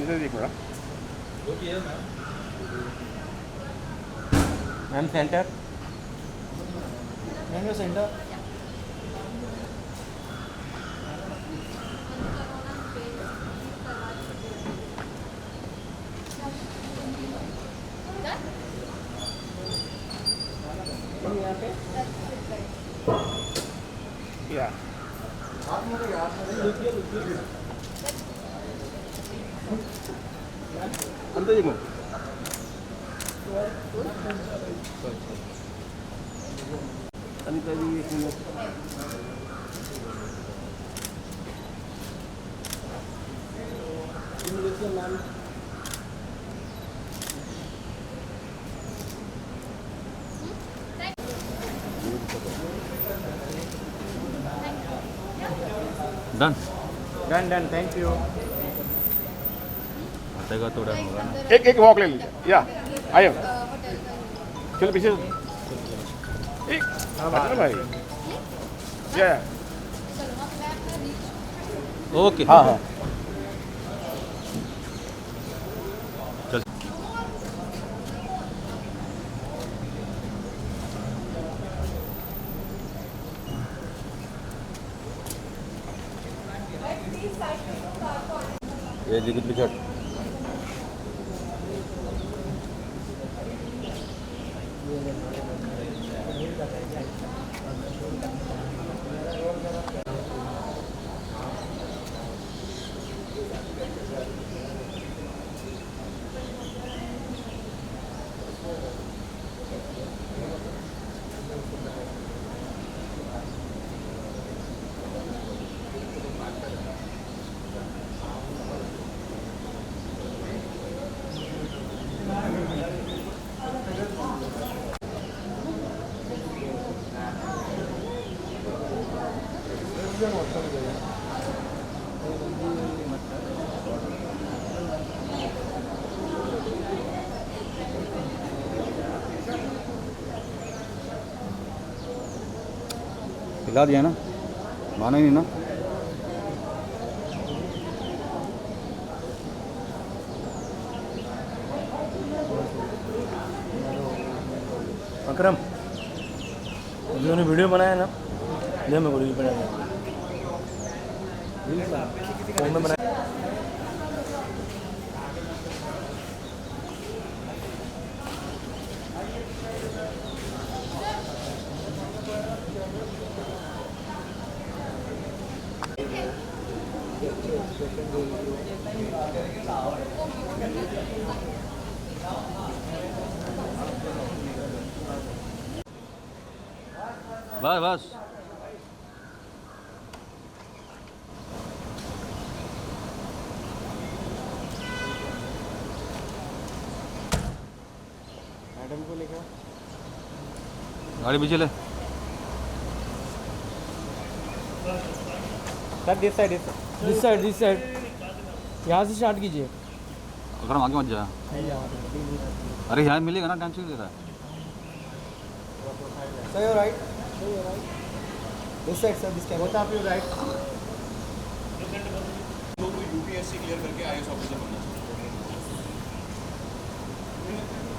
इधर देखो ना मैम सेंटर मैंगो सेंटर यहाँ पे या अंदर देखो अनिता जी एक minute done done done thank you आटेगा थोड़ा होगा ना एक वॉक ले लीजिए या आइए चलो पीछे एक भाई या ओके हाँ हाँ चल ये लिखित पिछड़ खिला दिया ना माना ही नहीं ना अकरम जिन्होंने वीडियो बनाया ना ले मैं वीडियो बनाया फोन में बनाया बस बस मैडम को लेकर गाड़ी पीछे ले सर दिस साइड यहाँ से स्टार्ट कीजिए अगर हम आगे मत जा अरे यहाँ मिलेगा ना टेंशन ले रहा है sir your right this side sir this camera both of you right तो कोई यूपीएससी क्लियर करके आईएएस ऑफिसर बनना चाहिए।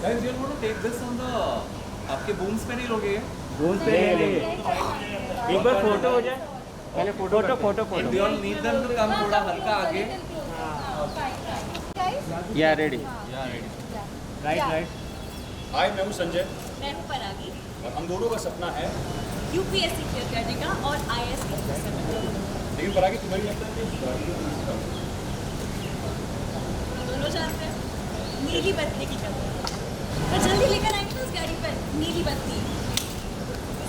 Guys, you want to take this on the आपके बूम्स पे नहीं लोगे? बूम पे ले एक बार फोटो हो जाए पहले photo Do you all need them to come थोड़ा हल्का आगे? या ready Yeah, ready. Right hi मैं हूँ संजय मैं हूँ परागी और हम दोनों का सपना है यूपीएससी क्लियर करने का और आईएएस के ऑफिसर बनने का। लेकिन परागी तुम्हारी दोनों जानते हैं नीली बत्ती की कमी और जल्दी लेकर आएंगे ना उस गाड़ी पर नीली बत्ती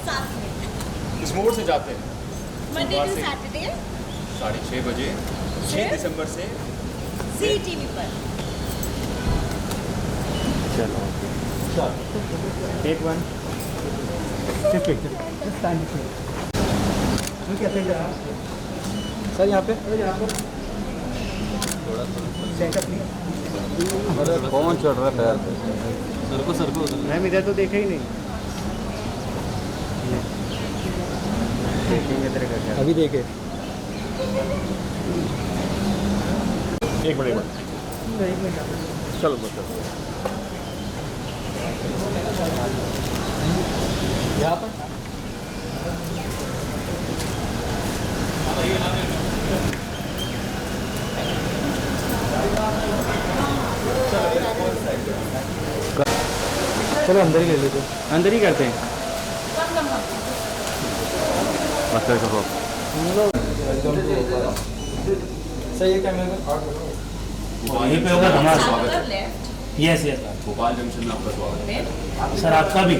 साथ में इस मोड़ से जाते हैं मंडे टू सैटरडे 6:30 बजे 6 दिसंबर से सी टीवी पर। चलो टेक वन सर यहाँ पे सेंटर प्लीज अरे कौन चढ़ रहा है पैर पे सर को मैम इधर तो देखा ही नहीं देखेंगे तेरे का क्या अभी देखे एक मिनट चलो बस चलो। यहाँ पर चलो अंदर ही ले लेते, अंदर ही करते हैं। बस करो। सही है कैमरे में यहीं पे होगा हमारा स्वागत। Left yes yes Bhopal junction में आपका स्वागत है। सर आपका भी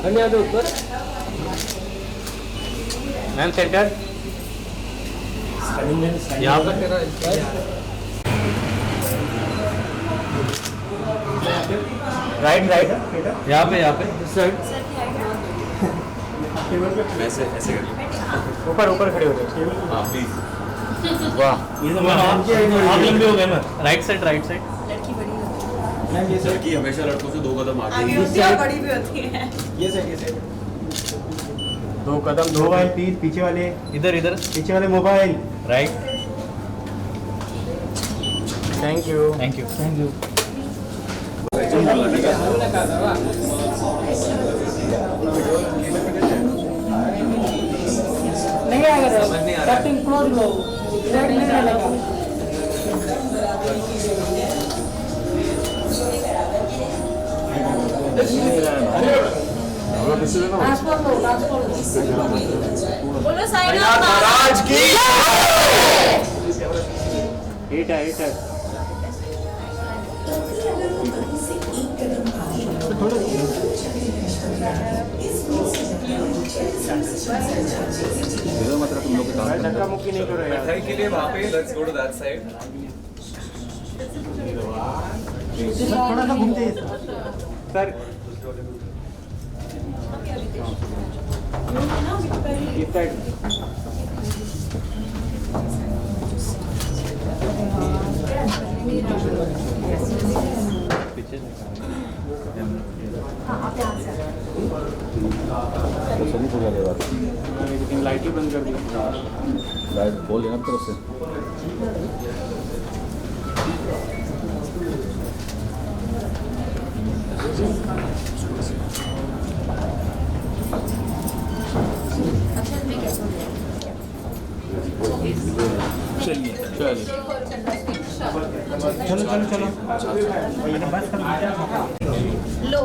धन्यवाद ऊपर मैम सेंटर यहाँ पर राइट राइट यहाँ पे सर वैसे ऐसे करिए। ऊपर ऊपर खड़े हो जाओ। हाँ प्लीज। वाह ये तो आप लंबे हो गए मैं राइट साइड लड़की बड़ी होती है। लड़की हमेशा लड़कों से 2 कदम आगे आगे ही होती है और बड़ी भी होती है। ये साइड 2 कदम 2 मोबाइल प्लीज पीछे वाले इधर पीछे वाले मोबाइल राइट थैंक यू नहीं आएगा कटिंग क्लोज लो रेड नहीं लगेगा बोलो साईं महाराज की हिट है मतलब तुम लोग के काम धक्का मुक्की नहीं करो यार मिठाई के लिए वहाँ पे let's go to that side. थोड़ा सा घूमते हैं सर इस साइड तो सभी पूजा के बाद लेकिन लाइट ही बंद कर दी लाइट बोल देना तरफ से। चलिए चलो लो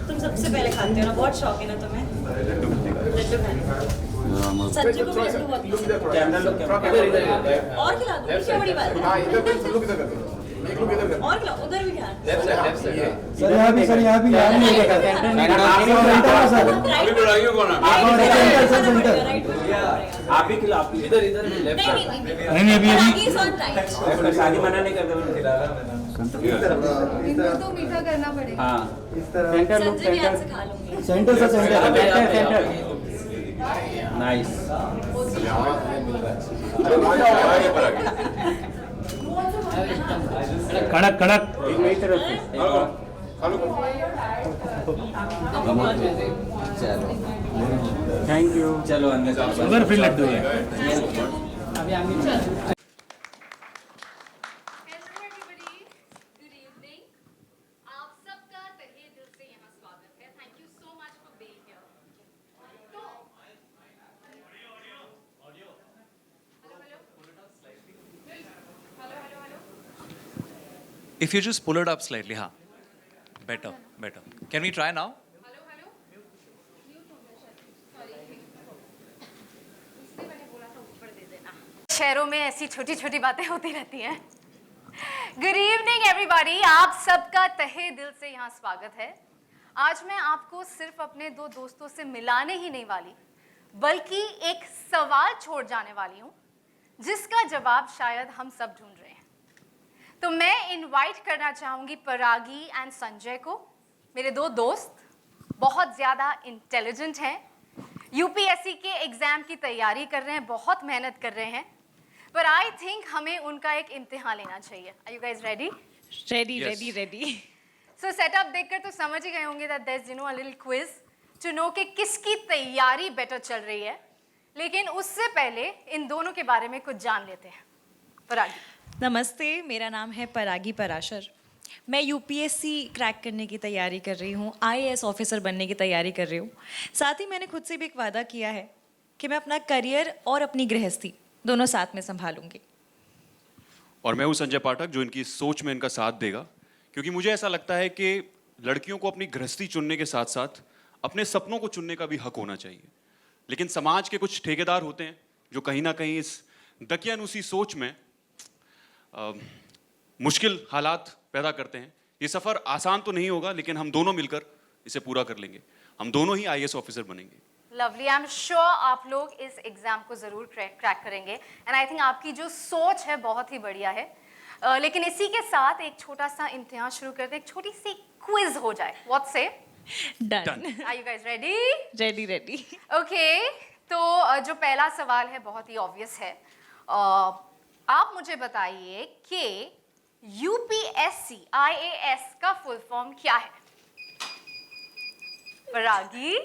तुम सबसे पहले खाते हो ना, बहुत शौक है ना तुम्हें लड्डू खाने का। सच्ची को भी लड्डू बहुत पसंद है। और खिला दो, क्या बड़ी बात है। और खिलाओ, उधर भी खिला। सर यहाँ भी नहीं देखा आप भी खिला इधर लेफ्ट नहीं अभी शादी मना नहीं करते इनको तो मीठा करना पड़ेगा हाँ सेंटर लुक संजय भी आपसे खा लूंगी। सेंटर नाइस कड़क मेरी तरफ से थैंक यू चलो अंदर शुगर फ्री लड्डू है हेलो एवरीबॉडी, गुड इवनिंग। आप सबका तहे दिल से यहाँ स्वागत है। Thank you so much for being here. तो hello If you just pull it up slightly, हाँ. Better. Can we try now? Hello mute हो गया शायद, सॉरी। इसलिए मैंने बोला था ऊपर दे देना। शहरों में ऐसी छोटी छोटी बातें होती रहती हैं। गुड इवनिंग एवरीबॉडी, आप सबका तहे दिल से यहाँ स्वागत है। आज मैं आपको सिर्फ अपने 2 दोस्तों से मिलाने ही नहीं वाली, बल्कि एक सवाल छोड़ जाने वाली हूँ जिसका जवाब शायद हम सब ढूंढ रहे हैं। तो मैं इनवाइट करना चाहूँगी परागी एंड संजय को। मेरे 2 दोस्त बहुत ज़्यादा इंटेलिजेंट हैं, यूपीएससी के एग्ज़ाम की तैयारी कर रहे हैं, बहुत मेहनत कर रहे हैं, पर आई थिंक हमें उनका एक इम्तिहान लेना चाहिए। Are you guys ready? Ready. So setup देखकर तो समझ ही गए होंगे that there is a little quiz to know कि किसकी तैयारी बेटर चल रही है। लेकिन उससे पहले इन दोनों के बारे में कुछ जान लेते हैं। परागी। नमस्ते, मेरा नाम है परागी पराशर। मैं यूपीएससी क्रैक करने की तैयारी कर रही हूँ, आईएएस ऑफिसर बनने की तैयारी कर रही हूँ। साथ ही मैंने खुद से भी एक वादा किया है कि मैं अपना करियर और अपनी गृहस्थी दोनों साथ में संभालूंगी। और मैं हूं संजय पाठक, जो इनकी सोच में इनका साथ देगा, क्योंकि मुझे ऐसा लगता है कि लड़कियों को अपनी गृहस्थी चुनने के साथ साथ अपने सपनों को चुनने का भी हक होना चाहिए। लेकिन समाज के कुछ ठेकेदार होते हैं जो कहीं ना कहीं इस दकियानुसी सोच में मुश्किल हालात पैदा करते हैं। ये सफ़र आसान तो नहीं होगा, लेकिन हम दोनों मिलकर इसे पूरा कर लेंगे। हम दोनों ही आईएएस ऑफिसर बनेंगे। लवली, आई एम श्योर आप लोग इस एग्जाम को जरूर क्रैक करेंगे एंड आई थिंक आपकी जो सोच है बहुत ही बढ़िया है। लेकिन इसी के साथ एक छोटा सा इम्तिहान शुरू करते हैं, एक छोटी सी क्विज हो जाए। व्हाट से? Done. Are you guys ready? Ready. Okay, तो जो पहला सवाल है बहुत ही ऑब्वियस है। आप मुझे बताइए कि यूपीएससी आईएएस का फुल फॉर्म क्या है? Paragi?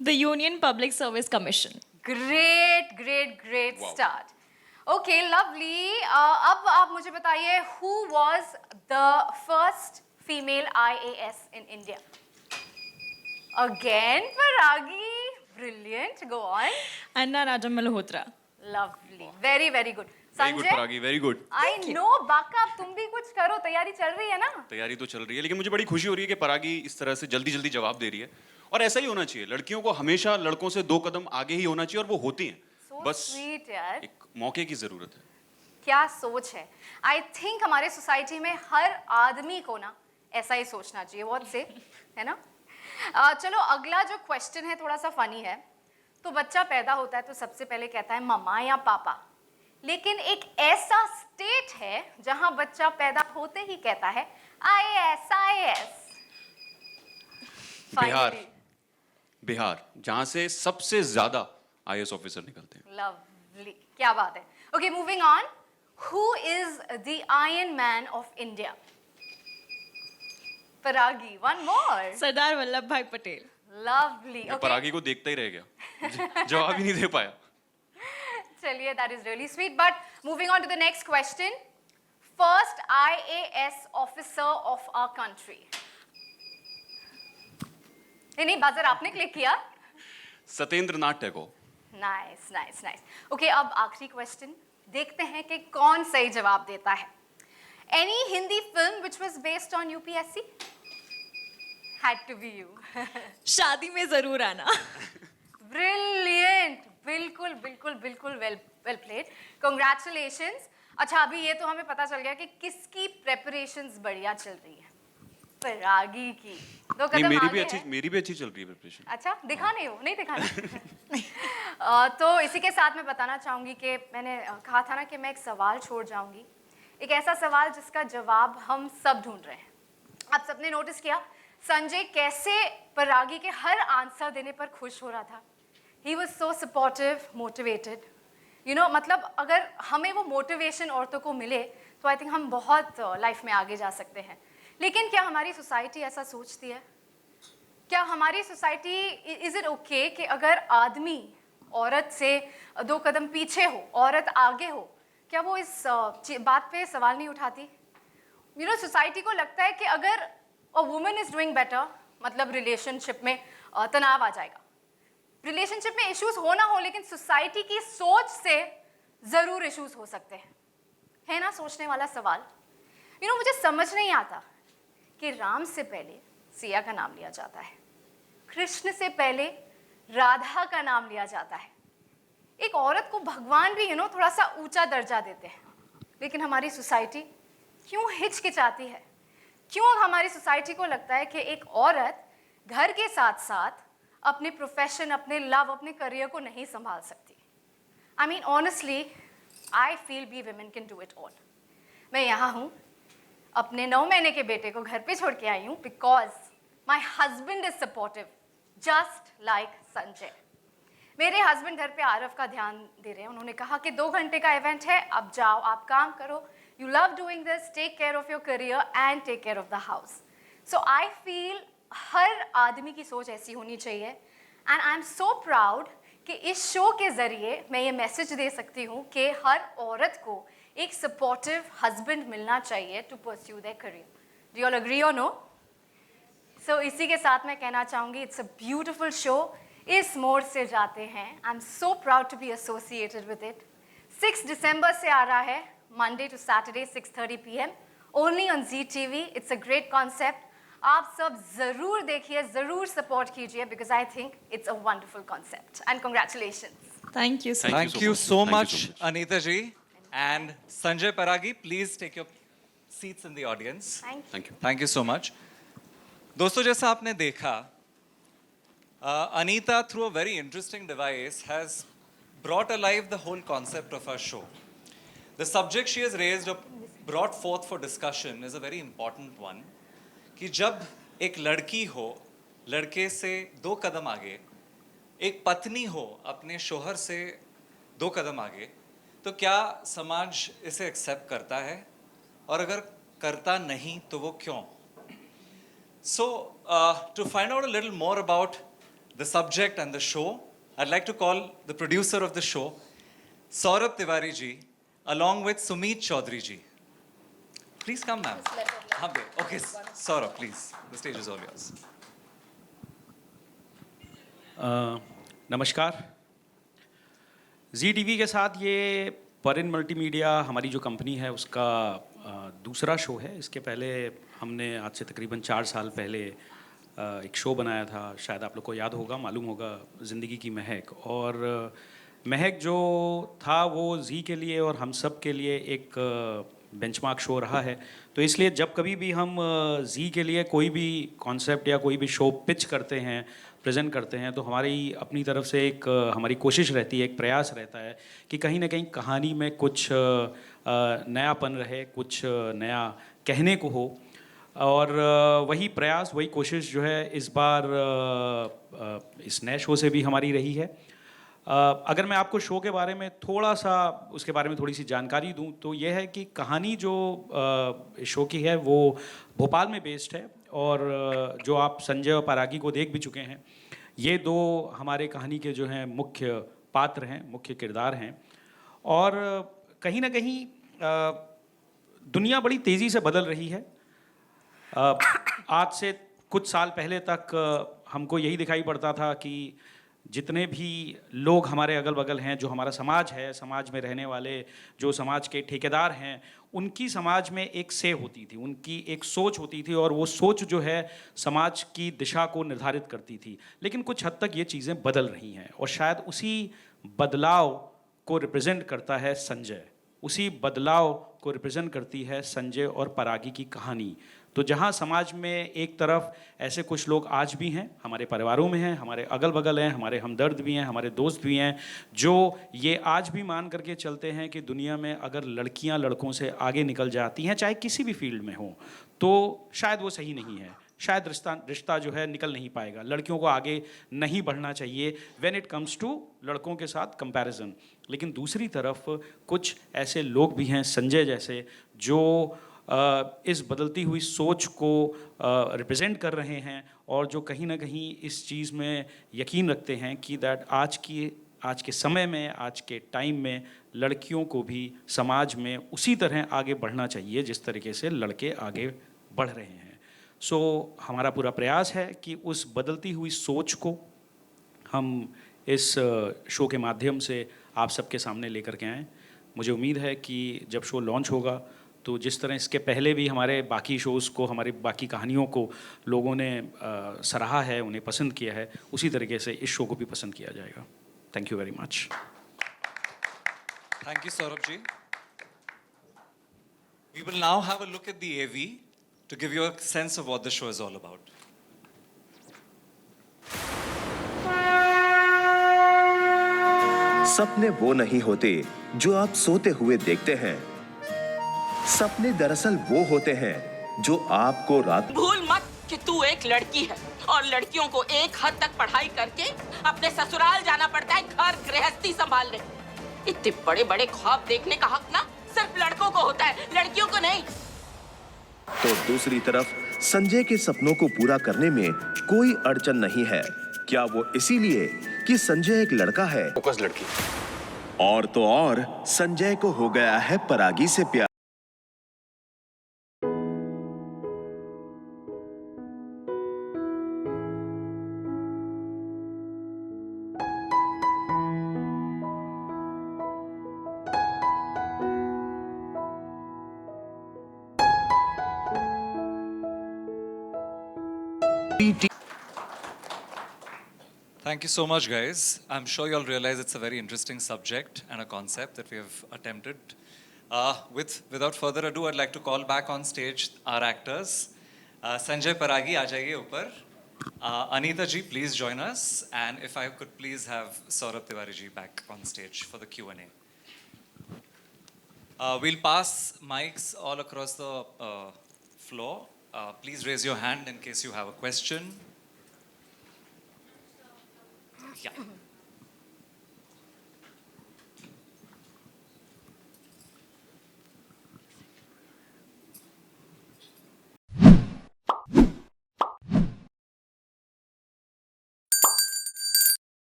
The union public service commission. Great start. Okay lovely, अब आप मुझे बताइए who was the first female IAS in India? Again Paragi, brilliant, go on. Anna Raja Malhotra. Lovely, very good. Very good Paragi, very good. I know बाका, तुम भी कुछ करो, तैयारी चल रही है ना? तैयारी तो चल रही है, लेकिन मुझे बड़ी खुशी हो रही है कि परागी इस तरह से जल्दी जल्दी जवाब दे रही है। और ऐसा ही होना चाहिए, लड़कियों को हमेशा लड़कों से 2 कदम आगे ही होना चाहिए, और वो होती हैं। बस स्वीट यार, एक मौके की जरूरत है। क्या सोच है। आई थिंक हमारे सोसाइटी में हर आदमी को ना ऐसा ही सोचना चाहिए। बहुत से है ना। चलो अगला जो क्वेश्चन है थोड़ा सा फनी है। तो बच्चा पैदा होता है तो सबसे पहले कहता है मम्मा या पापा, लेकिन एक ऐसा स्टेट है जहां बच्चा पैदा होते ही कहता है आईएएस। बिहार, जहां से सबसे ज्यादा आईएएस ऑफिसर निकलते हैं। लवली, क्या बात है। Okay, moving on. Who is the iron man of India? परागी, वन मोर। सरदार वल्लभ भाई पटेल। लवली। मैं परागी को देखता ही रह गया, जवाब ही नहीं दे पाया। चलिए, that is really sweet. But moving on to the next question. First IAS officer of our country. नहीं, बजर आपने क्लिक किया। सत्येंद्र नाथ टैगोर। नाइस। ओके, अब आखिरी क्वेश्चन, देखते हैं कि कौन सही जवाब देता है। Any Hindi film which was based on UPSC? Had to be you. शादी में जरूर आना। ब्रिलियंट, बिल्कुल वेल प्लेड, कांग्रेचुलेशंस। अच्छा, अभी ये तो हमें पता चल गया कि किसकी प्रेपरेशंस बढ़िया चल रही है। परागी की 2 कदम मेरी भी अच्छी चल रही है प्रिपरेशन। अच्छा, दिखाने हो? नहीं दिखाना। तो इसी के साथ मैं बताना चाहूंगी कि मैंने कहा था ना कि मैं एक सवाल छोड़ जाऊंगी, एक ऐसा सवाल जिसका जवाब हम सब ढूंढ रहे हैं। आप सबने नोटिस किया संजय कैसे परागी के हर आंसर देने पर खुश हो रहा था। He was so supportive, motivated. You know, मतलब अगर हमें वो मोटिवेशन औरतों को मिले तो आई थिंक हम बहुत लाइफ में आगे जा सकते हैं। लेकिन क्या हमारी सोसाइटी ऐसा सोचती है? क्या हमारी सोसाइटी, इज इट ओके कि अगर आदमी औरत से 2 कदम पीछे हो, औरत आगे हो, क्या वो इस बात पे सवाल नहीं उठाती? यू नो, सोसाइटी को लगता है कि अगर a woman is doing better, मतलब रिलेशनशिप में तनाव आ जाएगा, रिलेशनशिप में इश्यूज हो ना हो, लेकिन सोसाइटी की सोच से ज़रूर इश्यूज हो सकते हैं। है ना सोचने वाला सवाल। यू नो, मुझे समझ नहीं आता कि राम से पहले सिया का नाम लिया जाता है, कृष्ण से पहले राधा का नाम लिया जाता है। एक औरत को भगवान भी थोड़ा सा ऊंचा दर्जा देते हैं, लेकिन हमारी सोसाइटी क्यों हिचकिचाती है? क्यों हमारी सोसाइटी को लगता है कि एक औरत घर के साथ साथ अपने प्रोफेशन, अपने लव, अपने करियर को नहीं संभाल सकती? I mean honestly I feel we women can do it all. मैं यहाँ हूँ, अपने 9 महीने के बेटे को घर पे छोड़ के आई हूँ because my husband is supportive just like Sanjay. मेरे हस्बैंड घर पे आरव का ध्यान दे रहे हैं। उन्होंने कहा कि 2 घंटे का इवेंट है, अब जाओ, आप काम करो, you love doing this, take care of your career and take care of the house. So I feel हर आदमी की सोच ऐसी होनी चाहिए and I am so proud कि इस शो के ज़रिए मैं ये मैसेज दे सकती हूँ कि हर औरत को एक सपोर्टिव हस्बैंड मिलना चाहिए to pursue their career. Do you all agree और नो? सो इसी के साथ मैं कहना चाहूँगी इट्स अ ब्यूटिफुल शो. इस मोड़ से जाते हैं. I am so proud to be associated with it. 6 दिसंबर से आ रहा है, Monday to Saturday 6:30 PM only on Zee TV. It's a great concept. आप सब ज़रूर देखिए, ज़रूर सपोर्ट कीजिए because I think it's a wonderful concept. And congratulations. Thank you sir. Thank you so much, Anita ji. And Sanjay Paragi, please take your seats in the audience. Thank you. Thank you so much. दोस्तों, जैसा आपने देखा, Anita, through a very interesting device, has brought alive the whole concept of our show. The subject she has raised or brought forth for discussion is a very important one. कि जब एक लड़की हो लड़के से 2 कदम आगे, एक पत्नी हो अपने शोहर से 2 कदम आगे, तो क्या समाज इसे एक्सेप्ट करता है? और अगर करता नहीं तो वो क्यों? So, to find out a little more about the subject and the show, I'd like to call the producer of the show, Saurabh Tiwari ji, along with Sumit Chaudhary ji. Please come, ma'am. Okay, Saurabh, please. The stage is all yours. नमस्कार. जी TV के साथ ये परिन multimedia हमारी जो company है उसका दूसरा show है. इसके पहले हमने आज से तकरीबन 4 साल पहले एक शो बनाया था, शायद आप लोग को याद होगा, मालूम होगा, ज़िंदगी की महक. और महक जो था वो जी के लिए और हम सब के लिए एक बेंचमार्क शो रहा है. तो इसलिए जब कभी भी हम जी के लिए कोई भी कॉन्सेप्ट या कोई भी शो पिच करते हैं, प्रेजेंट करते हैं, तो हमारी अपनी तरफ से एक हमारी कोशिश रहती है, एक प्रयास रहता है कि कहीं ना कहीं कहानी में कुछ नयापन रहे, कुछ नया कहने को हो. और वही प्रयास, वही कोशिश जो है इस बार इस नए शो से भी हमारी रही है. अगर मैं आपको शो के बारे में थोड़ा सा उसके बारे में थोड़ी सी जानकारी दूं तो यह है कि कहानी जो इस शो की है वो भोपाल में बेस्ड है. और जो आप संजय और परागी को देख भी चुके हैं, ये 2 हमारे कहानी के जो हैं मुख्य पात्र हैं, मुख्य किरदार हैं. और कहीं ना कहीं दुनिया बड़ी तेज़ी से बदल रही है. आज से कुछ साल पहले तक हमको यही दिखाई पड़ता था कि जितने भी लोग हमारे अगल बगल हैं, जो हमारा समाज है, समाज में रहने वाले जो समाज के ठेकेदार हैं, उनकी समाज में एक से होती थी, उनकी एक सोच होती थी और वो सोच जो है समाज की दिशा को निर्धारित करती थी. लेकिन कुछ हद तक ये चीज़ें बदल रही हैं और शायद उसी बदलाव को रिप्रेजेंट करता है संजय, उसी बदलाव को रिप्रेजेंट करती है संजय और परागी की कहानी. तो जहाँ समाज में एक तरफ ऐसे कुछ लोग आज भी हैं, हमारे परिवारों में हैं, हमारे अगल बगल हैं, हमारे हमदर्द भी हैं, हमारे दोस्त भी हैं, जो ये आज भी मान करके चलते हैं कि दुनिया में अगर लड़कियां लड़कों से आगे निकल जाती हैं, चाहे किसी भी फील्ड में हो, तो शायद वो सही नहीं है, शायद रिश्ता जो है निकल नहीं पाएगा, लड़कियों को आगे नहीं बढ़ना चाहिए व्हेन इट कम्स टू लड़कों के साथ कंपैरिजन. लेकिन दूसरी तरफ कुछ ऐसे लोग भी हैं, संजय जैसे, जो इस बदलती हुई सोच को रिप्रेजेंट कर रहे हैं और जो कहीं ना कहीं इस चीज़ में यकीन रखते हैं कि दैट आज के समय में, आज के टाइम में लड़कियों को भी समाज में उसी तरह आगे बढ़ना चाहिए जिस तरीके से लड़के आगे बढ़ रहे हैं. सो हमारा पूरा प्रयास है कि उस बदलती हुई सोच को हम इस शो के माध्यम से आप सबके सामने लेकर के आएँ. मुझे उम्मीद है कि जब शो लॉन्च होगा तो जिस तरह इसके पहले भी हमारे बाकी शोज़ को, हमारी बाकी कहानियों को लोगों ने सराहा है, उन्हें पसंद किया है, उसी तरीके से इस शो को भी पसंद किया जाएगा. Thank you very much. Thank you, Saurabh ji. We will now have a look at the AV to give you a sense of what the show is all about. सपने वो नहीं होते जो आप सोते हुए देखते हैं. सपने दरअसल वो होते हैं जो आपको रात. भूल मत कि तू एक लड़की है और लड़कियों को एक हद तक पढ़ाई करके अपने ससुराल जाना पड़ता है, घर गृहस्थी संभालने. इतने बड़े बड़े ख्वाब देखने का हक ना सिर्फ लड़कों को होता है, लड़कियों को नहीं. तो दूसरी तरफ संजय के सपनों को पूरा करने में कोई अड़चन नहीं है. क्या वो इसीलिए कि संजय एक लड़का है, फोकस लड़की। और तो और संजय को हो गया है परागी से प्यार। Thank you so much, guys. I'm sure you all realize it's a very interesting subject and a concept that we have attempted. Without further ado, I'd like to call back on stage our actors. Sanjay Paragi, aa jaiye upar. Anita ji, please join us. And if I could please have Saurabh Tiwari ji back on stage for the Q&A. We'll pass mics all across the floor. Please raise your hand in case you have a question. Yeah.